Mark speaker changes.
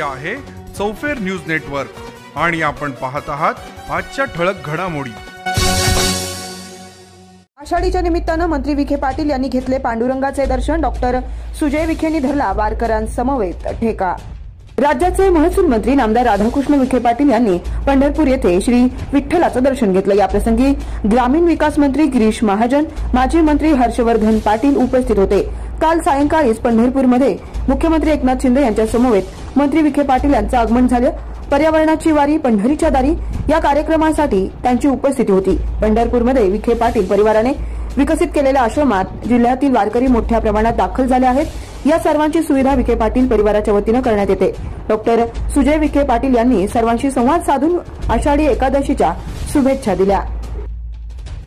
Speaker 1: आहे चौफेर news network आणि आपण पाहत आहात आजच्या ठळक घडामोडी।
Speaker 2: आषाढीच्या निमित्तानं मंत्री विखे पाटील यांनी घेतले पांडुरंगाचे दर्शन। डॉक्टर सुजय विखेंनी धरला वारकऱ्यांसमवेत ठेका। राज्याचे महसूल मंत्री नामदार राधाकृष्ण विखे पाटील यांनी पंढरपूर येथे श्री विठ्ठलाचं दर्शन घेतलं। या प्रसंगी ग्रामीण विकास मंत्री गिरीश महाजन, माजी मंत्री हर्षवर्धन पाटील उपस्थित होते। काल सायंकाळीच पंढरपूरमध्ये मुख्यमंत्री एकनाथ शिंदे यांच्या समवेत मंत्री विखे पाटील यांचं आगमन झालं। पर्यावरणाची वारी पंढरीच्या दारी या कार्यक्रमासाठी त्यांची उपस्थिती होती। पंढरपूरमध्ये विखे पाटील परिवाराने विकसित केलेल्या आश्रमात जिल्ह्यातील वारकरी मोठ्या प्रमाणात दाखल झाले आहेत। या सर्वांची सुविधा विखे पाटील परिवाराच्या वतीने करण्यात येते। डॉक्टर सुजय विखे पाटील यांनी सर्वांशी संवाद साधून आषाढी एकादशीच्या शुभेच्छा दिल्या।